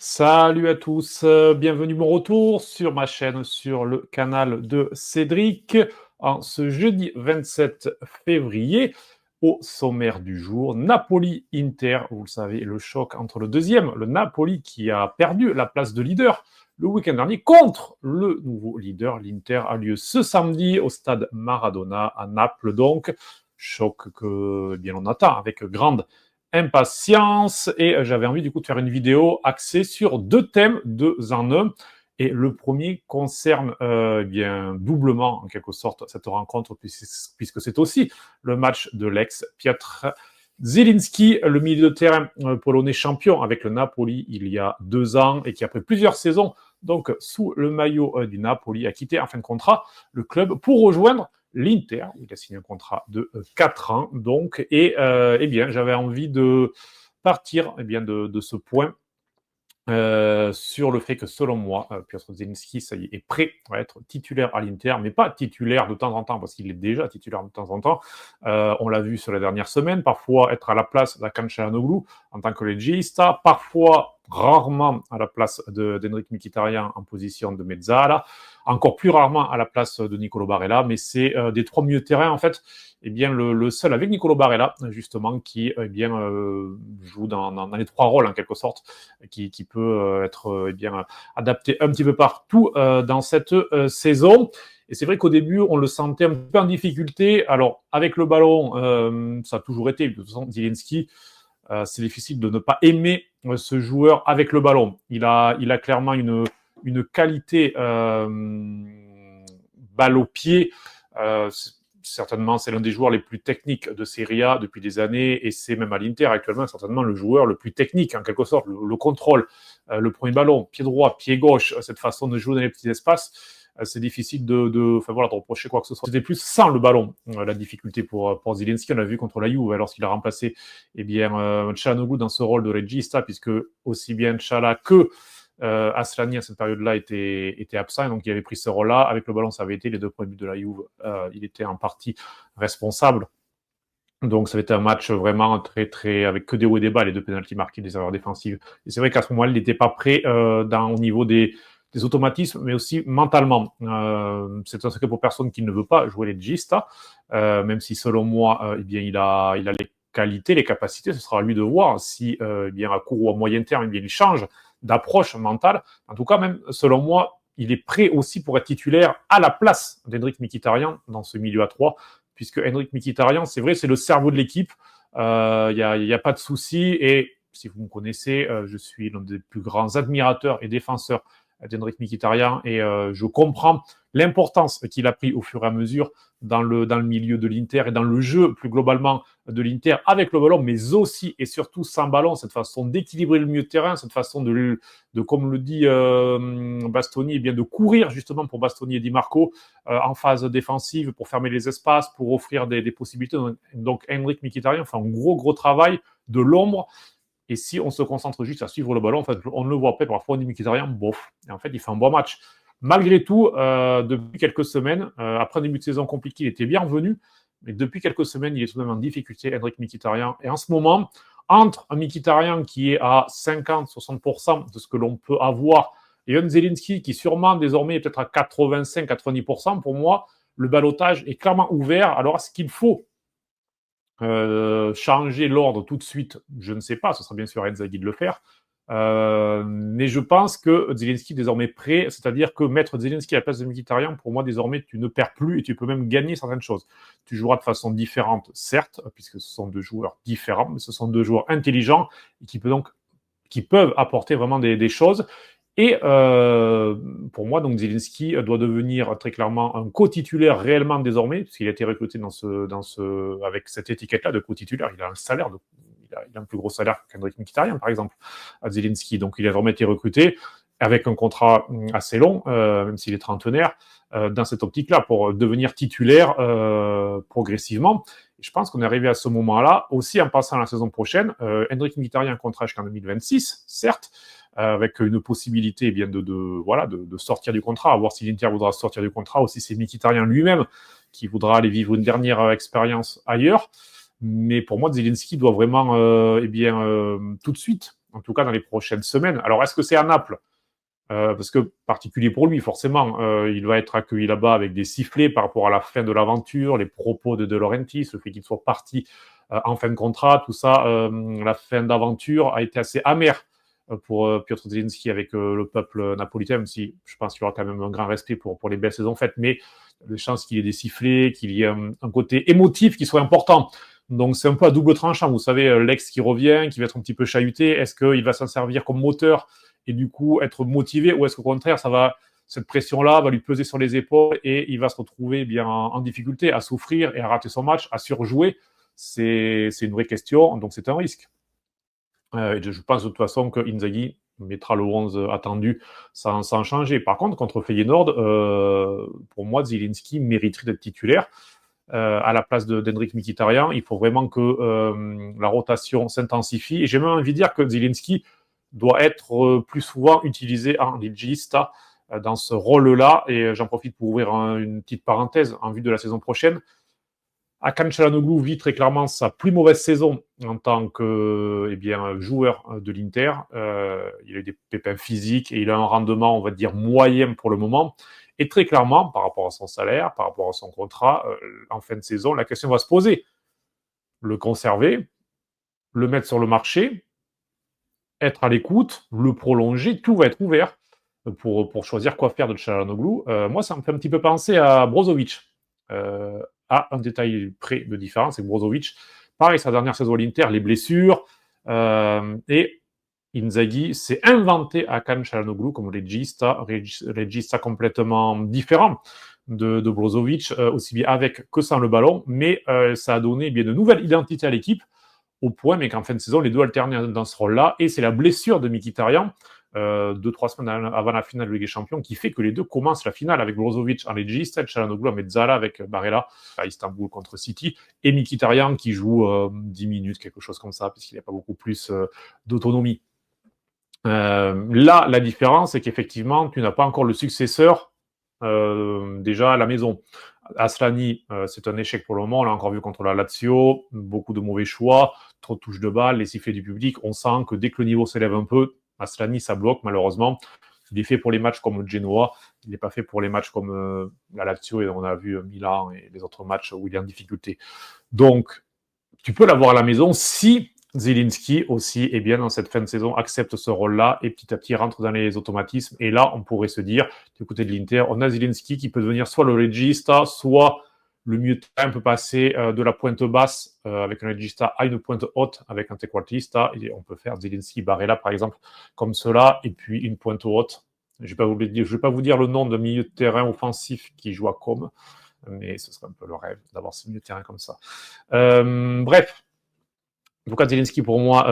Salut à tous, bienvenue mon retour sur ma chaîne, sur le canal de Cédric, en ce jeudi 27 février. Au sommaire du jour, Napoli-Inter, vous le savez, le choc entre le deuxième, le Napoli qui a perdu la place de leader le week-end dernier contre le nouveau leader. L'Inter a lieu ce samedi au stade Maradona à Naples donc. Choc que bien on attend avec grande impatience et j'avais envie du coup de faire une vidéo axée sur deux thèmes, deux en un. Et le premier concerne bien doublement en quelque sorte cette rencontre puisque c'est aussi le match de l'ex Piotr Zielinski, le milieu de terrain polonais champion avec le Napoli il y a 2 ans et qui après plusieurs saisons donc sous le maillot du Napoli a quitté en fin de contrat le club pour rejoindre l'Inter. Il a signé un contrat de 4 ans donc et eh bien j'avais envie de partir de ce point sur le fait que selon moi, Piotr Zielinski, ça y est prêt à être titulaire à l'Inter, mais pas titulaire de temps en temps, parce qu'il est déjà titulaire de temps en temps. On l'a vu sur les dernières semaines, parfois être à la place d'Hakan Çalhanoğlu en tant que legista, parfois rarement à la place d'Henrich Mkhitaryan en position de mezzala, encore plus rarement à la place de Nicolo Barella, mais c'est des trois milieux de terrain en fait, eh bien le seul avec Nicolo Barella justement qui joue dans les trois rôles en quelque sorte, qui peut être adapté un petit peu partout dans cette saison. Et c'est vrai qu'au début, on le sentait un peu en difficulté. Alors, avec le ballon, ça a toujours été. De toute façon, Zielinski, c'est difficile de ne pas aimer ce joueur avec le ballon. Il a clairement une qualité balle au pied. Certainement, c'est l'un des joueurs les plus techniques de Serie A depuis des années, et c'est même à l'Inter actuellement certainement le joueur le plus technique, en quelque sorte, le contrôle, le premier ballon, pied droit, pied gauche, cette façon de jouer dans les petits espaces, c'est difficile de reprocher quoi que ce soit. C'était plus sans le ballon, la difficulté pour Zielinski. On l'a vu contre la Juve, lorsqu'il a remplacé Çalhanoğlu dans ce rôle de regista, puisque aussi bien Çalha que Aslani à cette période-là était absent, donc il avait pris ce rôle-là. Avec le ballon, ça avait été les deux premiers buts de la Juve. Il était en partie responsable. Donc ça avait été un match vraiment très avec que des hauts et des bas, les deux pénaltys marqués, des erreurs défensives. Et c'est vrai qu'à ce moment-là, il n'était pas prêt au niveau des automatismes, mais aussi mentalement. C'est un secret pour personne qui ne veut pas jouer les Gista, même si selon moi, il a les qualités, les capacités. Ce sera à lui de voir si, à court ou à moyen terme, il change d'approche mentale. En tout cas, même selon moi, il est prêt aussi pour être titulaire à la place d'Henrich Mkhitaryan dans ce milieu à 3, puisque Henrich Mkhitaryan, c'est vrai, c'est le cerveau de l'équipe. Il n'y a pas de souci. Et si vous me connaissez, je suis l'un des plus grands admirateurs et défenseurs d'Henrich Mkhitaryan, et je comprends l'importance qu'il a pris au fur et à mesure dans le milieu de l'Inter et dans le jeu plus globalement de l'Inter avec le ballon, mais aussi et surtout sans ballon, cette façon d'équilibrer le milieu de terrain, cette façon de comme le dit Bastoni, de courir justement pour Bastoni et Di Marco en phase défensive, pour fermer les espaces, pour offrir des possibilités. Donc Henrich Mkhitaryan fait un gros travail de l'ombre. Et si on se concentre juste à suivre le ballon, en fait, on ne le voit pas. Parfois, on dit Mkhitaryan, bof. Et en fait, il fait un bon match. Malgré tout, depuis quelques semaines, après un début de saison compliqué, il était bien revenu. Mais depuis quelques semaines, il est tout de même en difficulté, Henrich Mkhitaryan. Et en ce moment, entre un Mkhitaryan qui est à 50-60% de ce que l'on peut avoir, et un Zielinski qui sûrement désormais est peut-être à 85-90%, pour moi, le ballottage est clairement ouvert. Alors, est-ce qu'il faut changer l'ordre tout de suite, je ne sais pas, ce sera bien sûr à Inzaghi de le faire. Mais je pense que Zielinski est désormais prêt, c'est-à-dire que mettre Zielinski à la place de Mkhitaryan, pour moi désormais tu ne perds plus et tu peux même gagner certaines choses. Tu joueras de façon différente, certes, puisque ce sont deux joueurs différents, mais ce sont deux joueurs intelligents et qui peuvent apporter vraiment des choses. Et pour moi, donc Zielinski doit devenir très clairement un co-titulaire réellement désormais, puisqu'il a été recruté avec cette étiquette-là de co-titulaire. Il a un salaire, il a un plus gros salaire qu'Henrich Mkhitaryan, par exemple, à Zielinski. Donc il a vraiment été recruté avec un contrat assez long, même s'il est trentenaire, dans cette optique-là, pour devenir titulaire progressivement. Et je pense qu'on est arrivé à ce moment-là, aussi en passant à la saison prochaine. Henrich Mkhitaryan, contrat jusqu'en 2026, certes, avec une possibilité de sortir du contrat, à voir si l'Inter voudra sortir du contrat, ou si c'est Mkhitaryan lui-même qui voudra aller vivre une dernière expérience ailleurs. Mais pour moi, Zielinski doit vraiment tout de suite en tout cas dans les prochaines semaines. Alors, est-ce que c'est à Naples? Parce que particulier pour lui, forcément, il va être accueilli là-bas avec des sifflets par rapport à la fin de l'aventure, les propos de Laurentiis, le fait qu'il soit parti en fin de contrat, tout ça, la fin d'aventure a été assez amère pour Piotr Zielinski avec le peuple napolitain, même si je pense qu'il y aura quand même un grand respect pour les belles saisons faites, mais les chances qu'il y ait des sifflets, qu'il y ait un côté émotif qui soit important. Donc c'est un peu à double tranchant, vous savez, l'ex qui revient, qui va être un petit peu chahuté, est-ce qu'il va s'en servir comme moteur et du coup être motivé, ou est-ce qu'au contraire, cette pression-là va lui peser sur les épaules et il va se retrouver bien en difficulté, à souffrir et à rater son match, à surjouer? C'est une vraie question, donc c'est un risque. Je pense de toute façon que Inzaghi mettra le 11 attendu sans changer. Par contre, contre Feyenoord, pour moi, Zielinski mériterait d'être titulaire. À la place d'Hendrik Mkhitaryan, il faut vraiment que la rotation s'intensifie. Et j'ai même envie de dire que Zielinski doit être plus souvent utilisé en ligista dans ce rôle-là. Et j'en profite pour ouvrir une petite parenthèse en vue de la saison prochaine. Hakan Çalhanoğlu vit très clairement sa plus mauvaise saison en tant que joueur de l'Inter. Il a eu des pépins physiques et il a un rendement, on va dire, moyen pour le moment. Et très clairement, par rapport à son salaire, par rapport à son contrat, en fin de saison, la question va se poser. Le conserver, le mettre sur le marché, être à l'écoute, le prolonger, tout va être ouvert pour choisir quoi faire de Çalhanoğlu. Moi, ça me fait un petit peu penser à Brozovic. Un détail près de différence, c'est que Brozovic, pareil, sa dernière saison à l'Inter, les blessures, et Inzaghi s'est inventé Hakan Çalhanoğlu comme regista complètement différent de Brozovic, aussi bien avec que sans le ballon, mais ça a donné bien de nouvelles identités à l'équipe, au point mais qu'en fin de saison, les deux alternaient dans ce rôle-là, et c'est la blessure de Mkhitaryan 2-3 semaines avant la finale de Ligue des Champions, qui fait que les deux commencent la finale avec Brozovic en regista, Çalhanoğlu en mezzala avec Barella à Istanbul contre City, et Mkhitaryan qui joue 10 minutes, quelque chose comme ça, puisqu'il n'y a pas beaucoup plus d'autonomie. Là, la différence, c'est qu'effectivement, tu n'as pas encore le successeur déjà à la maison. Aslani, c'est un échec pour le moment, on l'a encore vu contre la Lazio, beaucoup de mauvais choix, trop de touches de balle, les sifflets du public, on sent que dès que le niveau s'élève un peu, Aslani, ça bloque malheureusement. Il est fait pour les matchs comme Genoa, il n'est pas fait pour les matchs comme la Lazio, et on a vu Milan et les autres matchs où il est en difficulté. Donc, tu peux l'avoir à la maison si Zielinski aussi, dans cette fin de saison, accepte ce rôle-là et petit à petit rentre dans les automatismes. Et là, on pourrait se dire, du côté de l'Inter, on a Zielinski qui peut devenir soit le regista, soit le milieu de terrain peut passer de la pointe basse avec un regista à une pointe haute avec un trequartista. Et on peut faire Zielinski, Barella par exemple, comme cela, et puis une pointe haute. Je ne vais pas vous dire le nom de milieu de terrain offensif qui joue à Com, mais ce serait un peu le rêve d'avoir ce milieu de terrain comme ça. Bref. En tout cas, Zielinski, pour moi,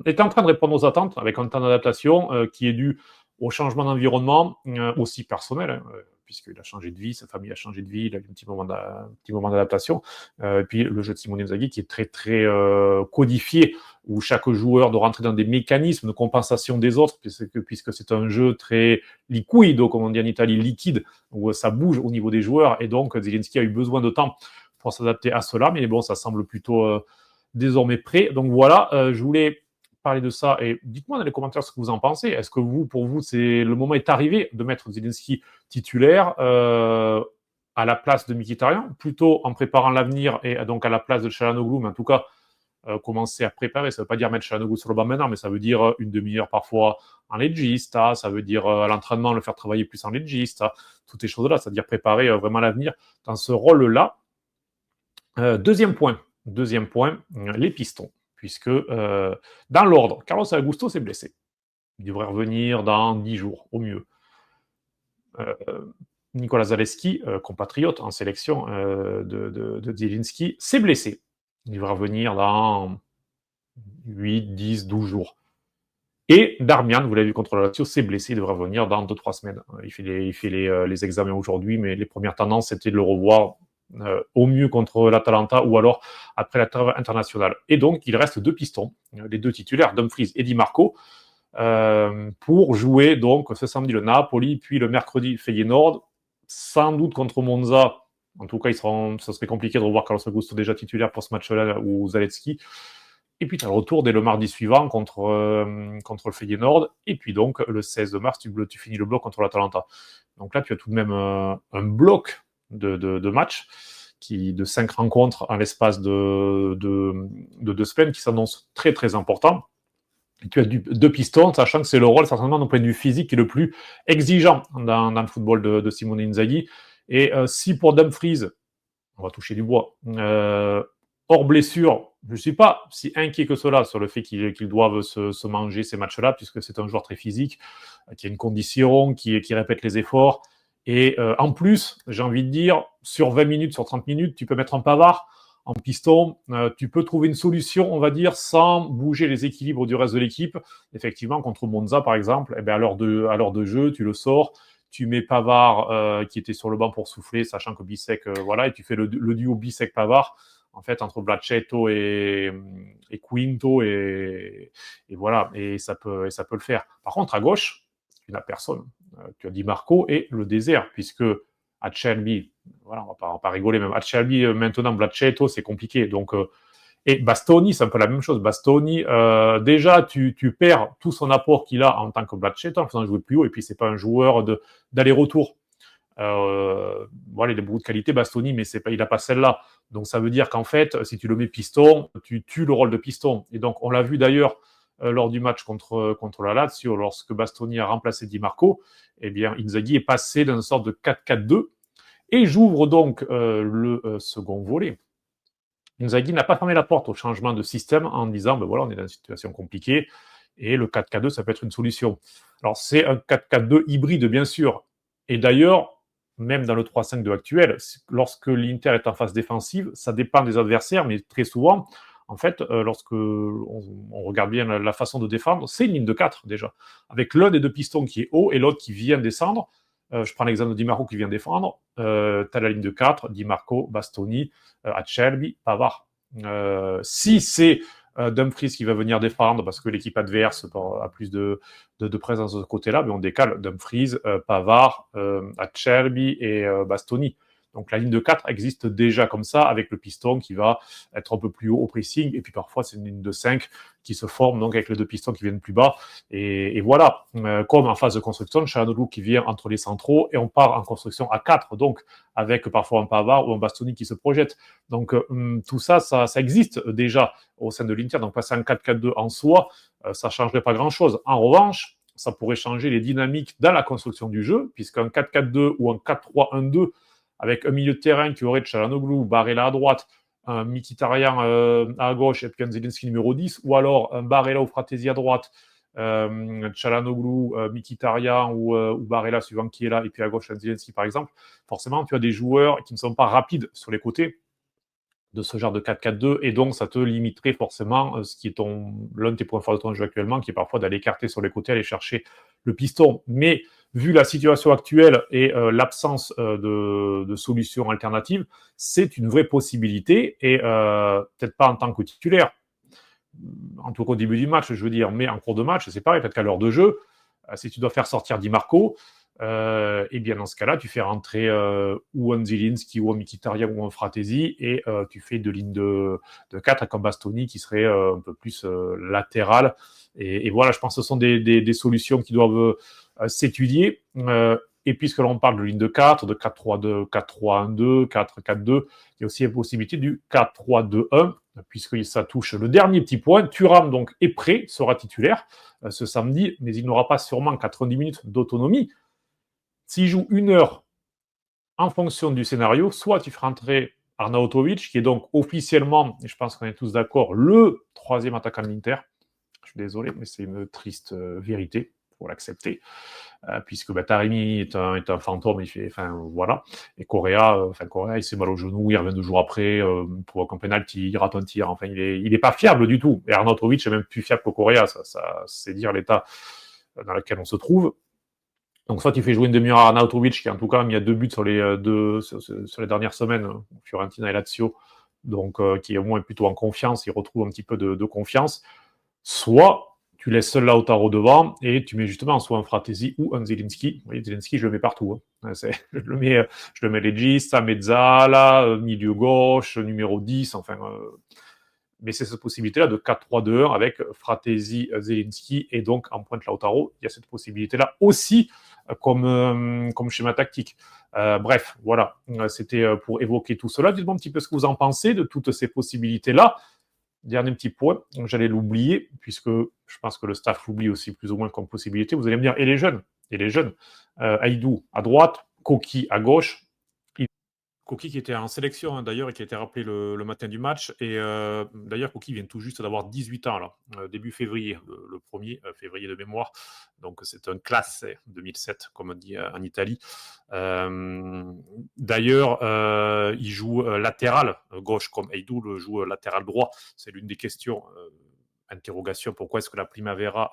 est en train de répondre aux attentes avec un temps d'adaptation qui est dû au changement d'environnement, aussi personnel, hein, puisqu'il a changé de vie, sa famille a changé de vie, il a eu un petit moment d'adaptation. Et puis le jeu de Simone Inzaghi qui est très, très codifié, où chaque joueur doit rentrer dans des mécanismes de compensation des autres, puisque c'est un jeu très liquido, comme on dit en Italie, liquide, où ça bouge au niveau des joueurs. Et donc, Zielinski a eu besoin de temps pour s'adapter à cela, mais bon, ça semble plutôt désormais prêt. Donc voilà, je voulais parler de ça et dites-moi dans les commentaires ce que vous en pensez. Est-ce que pour vous, le moment est arrivé de mettre Zielinski titulaire à la place de Mkhitaryan, plutôt en préparant l'avenir et donc à la place de Çalhanoğlu, mais en tout cas commencer à préparer. Ça ne veut pas dire mettre Çalhanoğlu sur le banc maintenant, mais ça veut dire une demi-heure parfois en legista, ça veut dire à l'entraînement le faire travailler plus en legista, toutes ces choses-là, c'est-à-dire préparer vraiment l'avenir dans ce rôle-là. Deuxième point, les pistons, puisque dans l'ordre, Carlos Augusto s'est blessé. Il devrait revenir dans 10 jours, au mieux. Nicolas Zaleski, compatriote en sélection de Zielinski, s'est blessé. Il devrait revenir dans 8, 10, 12 jours. Et Darmian, vous l'avez vu contre la Lazio, s'est blessé, il devrait revenir dans 2-3 semaines. Il fait les examens aujourd'hui, mais les premières tendances, c'était de le revoir au mieux contre l'Atalanta ou alors après la trêve internationale. Et donc, il reste 2 pistons, les 2 titulaires, Dumfries et Di Marco, pour jouer donc ce samedi le Napoli, puis le mercredi Feyenoord, sans doute contre Monza. En tout cas, ça serait compliqué de revoir Carlos Augusto déjà titulaire pour ce match-là ou Zalewski. Et puis tu as le retour dès le mardi suivant contre le Feyenoord. Et puis donc le 16 mars, tu finis le bloc contre l'Atalanta. Donc là, tu as tout de même un bloc de matchs de 5 rencontres en l'espace de 2 semaines qui s'annonce très très important. Et tu as 2 pistons, sachant que c'est le rôle certainement d'un point de vue physique qui est le plus exigeant dans le football de Simone Inzaghi. Et si pour Dumfries, on va toucher du bois, hors blessure, je ne suis pas si inquiet que cela sur le fait qu'ils doivent se manger ces matchs-là, puisque c'est un joueur très physique, qui a une condition, qui répète les efforts. Et en plus, j'ai envie de dire, sur 20 minutes, sur 30 minutes, tu peux mettre un Pavard en piston, tu peux trouver une solution, on va dire, sans bouger les équilibres du reste de l'équipe. Effectivement, contre Monza, par exemple, eh bien, à l'heure de jeu, tu le sors, tu mets Pavard qui était sur le banc pour souffler, sachant que Bissek, voilà, et tu fais le duo Bissek-Pavard, en fait, entre Blacchetto et Quinto, et voilà, et ça peut le faire. Par contre, à gauche, tu n'as personne. Tu as Di Marco et le désert, puisque Acerbi, voilà, on va pas rigoler, même Acerbi, maintenant, Blacchetto, c'est compliqué. Donc, et Bastoni, c'est un peu la même chose. Bastoni, déjà, tu perds tout son apport qu'il a en tant que Blacchetto en faisant jouer plus haut, et puis c'est pas un joueur d'aller-retour. Voilà, il a beaucoup de qualité, Bastoni, mais il n'a pas celle-là. Donc ça veut dire qu'en fait, si tu le mets piston, tu tues le rôle de piston. Et donc on l'a vu d'ailleurs lors du match contre la Lazio, lorsque Bastoni a remplacé Di Marco, eh bien Inzaghi est passé dans une sorte de 4-4-2 et j'ouvre donc le second volet. Inzaghi n'a pas fermé la porte au changement de système en disant, ben voilà, on est dans une situation compliquée et le 4-4-2, ça peut être une solution. Alors c'est un 4-4-2 hybride, bien sûr. Et d'ailleurs, même dans le 3-5-2 actuel, lorsque l'Inter est en phase défensive, ça dépend des adversaires, mais très souvent, en fait, lorsque on regarde bien la façon de défendre, c'est une ligne de 4 déjà, avec l'un des 2 pistons qui est haut et l'autre qui vient descendre. Je prends l'exemple de Di Marco qui vient défendre. Tu as la ligne de 4, Di Marco, Bastoni, Acerbi, Pavard. Si c'est Dumfries qui va venir défendre parce que l'équipe adverse a plus de présence de ce côté-là, mais on décale Dumfries, Pavard, Acerbi et Bastoni. Donc la ligne de 4 existe déjà comme ça, avec le piston qui va être un peu plus haut au pressing, et puis parfois c'est une ligne de 5 qui se forme donc avec les 2 pistons qui viennent plus bas. Et voilà, comme en phase de construction, Çalhanoğlu qui vient entre les centraux, et on part en construction à 4, donc avec parfois un Pavard ou un Bastoni qui se projette. Donc tout ça, ça existe déjà au sein de l'Inter. Donc passer en 4-4-2 en soi, ça ne changerait pas grand-chose. En revanche, ça pourrait changer les dynamiques dans la construction du jeu, puisqu'un 4-4-2 ou un 4-3-1-2 avec un milieu de terrain qui aurait Çalhanoğlu, Barella à droite, un Mkhitaryan à gauche et puis un Zielinski numéro 10, ou alors un Barella ou Fratesi à droite, Çalhanoğlu, Mkhitaryan ou Barella suivant qui est là, et puis à gauche un Zielinski par exemple, forcément tu as des joueurs qui ne sont pas rapides sur les côtés de ce genre de 4-4-2, et donc ça te limiterait forcément ce qui est l'un de tes points forts de ton jeu actuellement, qui est parfois d'aller écarter sur les côtés, aller chercher le piston. Mais vu la situation actuelle et l'absence de solutions alternatives, c'est une vraie possibilité, et peut-être pas en tant que titulaire, en tout cas au début du match, je veux dire, mais en cours de match, c'est pareil, peut-être qu'à l'heure de jeu, si tu dois faire sortir Di Marco, et bien dans ce cas-là, tu fais rentrer ou un Zielinski ou un Mkhitaryan ou un Fratesi, et tu fais deux lignes de 4 avec un Bastoni qui serait un peu plus latéral. Et voilà, je pense que ce sont des solutions qui doivent s'étudier. Et puisque l'on parle de ligne de 4, de 4-3-2, 4-3-1-2, 4-4-2, il y a aussi la possibilité du 4-3-2-1, puisque ça touche le dernier petit point. Thuram donc est prêt, sera titulaire ce samedi, mais il n'aura pas sûrement 90 minutes d'autonomie. S'il joue 1 heure en fonction du scénario, soit tu feras entrer Arnautovic, qui est donc officiellement, et je pense qu'on est tous d'accord, le 3e attaquant de l'Inter. Je suis désolé, mais c'est une triste vérité, il faut l'accepter, puisque Taremi est un fantôme, voilà. Et Correa, il s'est mal au genou, il revient 2 jours après, provoque un penalty, il rate un tir, il est pas fiable du tout. Et Arnautovic est même plus fiable que Correa, ça c'est dire l'état dans lequel on se trouve. Donc soit tu fais jouer une demi-heure à Arnautovic, qui en tout cas a mis 2 buts sur les dernières semaines, Fiorentina et Lazio, donc qui est au moins plutôt en confiance, il retrouve un petit peu de confiance. Soit tu laisses seul Lautaro devant et tu mets justement soit un Fratesi ou un Zielinski. Vous voyez, Zielinski, je le mets partout. Je le mets Legista, Mezzala, milieu gauche, numéro 10, mais c'est cette possibilité-là de 4-3-2-1 avec Fratesi, Zelinski et donc en pointe Lautaro. Il y a cette possibilité-là aussi comme schéma tactique. Bref, voilà, c'était pour évoquer tout cela. Dites-moi un petit peu ce que vous en pensez de toutes ces possibilités-là. Dernier petit point, j'allais l'oublier, puisque je pense que le staff l'oublie aussi plus ou moins comme possibilité. Vous allez me dire, et les jeunes, Aïdou à droite, Koki à gauche. Koki qui était en sélection hein, d'ailleurs et qui a été rappelé le matin du match. Et d'ailleurs, Koki vient tout juste d'avoir 18 ans, là, début février, le 1er février de mémoire. Donc c'est un classe 2007, comme on dit en Italie. D'ailleurs, il joue latéral gauche, comme Eidou le joue latéral droit. C'est l'une des questions. Interrogation, pourquoi est-ce que la Primavera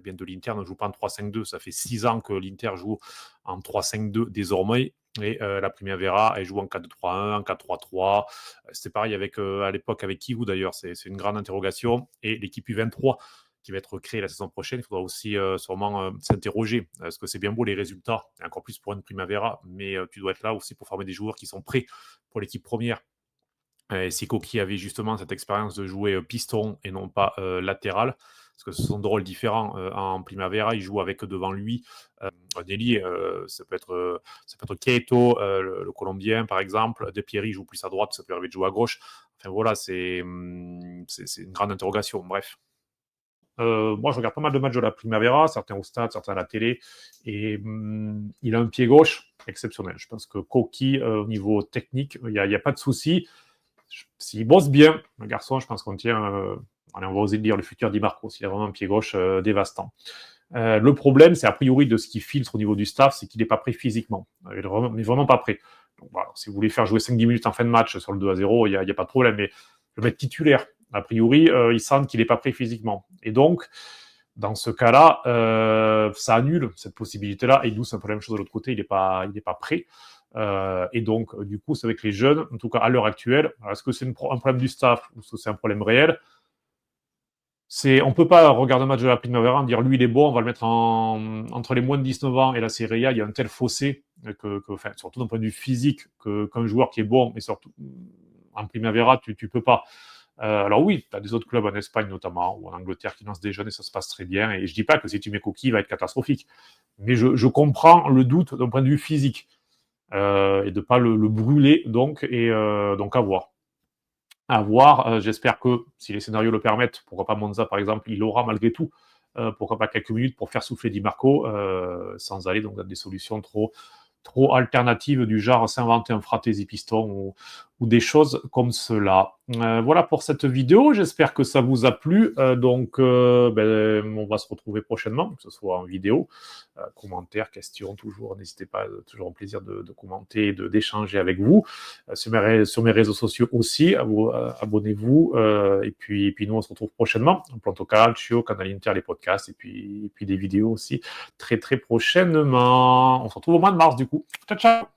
bien de l'Inter ne joue pas en 3-5-2? Ça fait 6 ans que l'Inter joue en 3-5-2 désormais. Et la Primavera, elle joue en 4-2-3-1, en 4-3-3. C'était pareil avec, à l'époque avec Kivu d'ailleurs. C'est une grande interrogation. Et l'équipe U23 qui va être créée la saison prochaine, il faudra aussi sûrement s'interroger. Est-ce que c'est bien beau les résultats, et encore plus pour une Primavera, mais tu dois être là aussi pour former des joueurs qui sont prêts pour l'équipe première. Si Koki avait justement cette expérience de jouer piston et non pas latéral, parce que ce sont deux rôles différents. En Primavera, il joue avec devant lui un ailier. Ça peut être Keito, le Colombien par exemple. De Pieri joue plus à droite, ça peut arriver de jouer à gauche. Enfin voilà, c'est une grande interrogation. Bref. Moi, je regarde pas mal de matchs de la Primavera, certains au stade, certains à la télé, et il a un pied gauche exceptionnel. Je pense que Koki, au niveau technique, il n'y a pas de souci. S'il bosse bien, le garçon, je pense qu'on tient, allez, on va oser le dire, le futur Di Marco, s'il a vraiment un pied gauche dévastant. Le problème, c'est a priori de ce qui filtre au niveau du staff, c'est qu'il n'est pas prêt physiquement. Il n'est vraiment pas prêt. Donc, voilà, si vous voulez faire jouer 5-10 minutes en fin de match sur le 2-0, il n'y a pas de problème. Mais le mettre titulaire, a priori, ils sentent qu'il n'est pas prêt physiquement. Et donc, dans ce cas-là, ça annule cette possibilité-là. Et nous, c'est un peu la même chose de l'autre côté, il n'est pas prêt. Et donc, du coup, c'est avec les jeunes, en tout cas à l'heure actuelle. Est-ce que c'est un problème du staff ou est-ce que c'est un problème réel? On ne peut pas regarder un match de la Primavera et dire lui il est bon, on va le mettre entre les moins de 19 ans et la Serie A, il y a un tel fossé, enfin, surtout d'un point de vue physique, qu'un joueur qui est bon, mais surtout en Primavera, tu peux pas. Alors oui, tu as des autres clubs en Espagne notamment, ou en Angleterre qui lancent des jeunes et ça se passe très bien. Et je dis pas que si tu mets Koki, il va être catastrophique. Mais je comprends le doute d'un point de vue physique. Et de ne pas le brûler, donc à voir. À voir, j'espère que si les scénarios le permettent, pourquoi pas Monza par exemple, il aura malgré tout, pourquoi pas quelques minutes pour faire souffler Di Marco, sans aller donc dans des solutions trop alternatives du genre s'inventer un Fratesi piston ou des choses comme cela. Voilà pour cette vidéo, j'espère que ça vous a plu. On va se retrouver prochainement, que ce soit en vidéo, commentaires, questions, toujours. N'hésitez pas, toujours un plaisir de commenter, d'échanger avec vous. Sur mes réseaux sociaux aussi, abonnez-vous. Et puis nous, on se retrouve prochainement. Planto Calcio, Canal Inter, les podcasts, et puis des vidéos aussi très très prochainement. On se retrouve au mois de mars du coup. Ciao, ciao!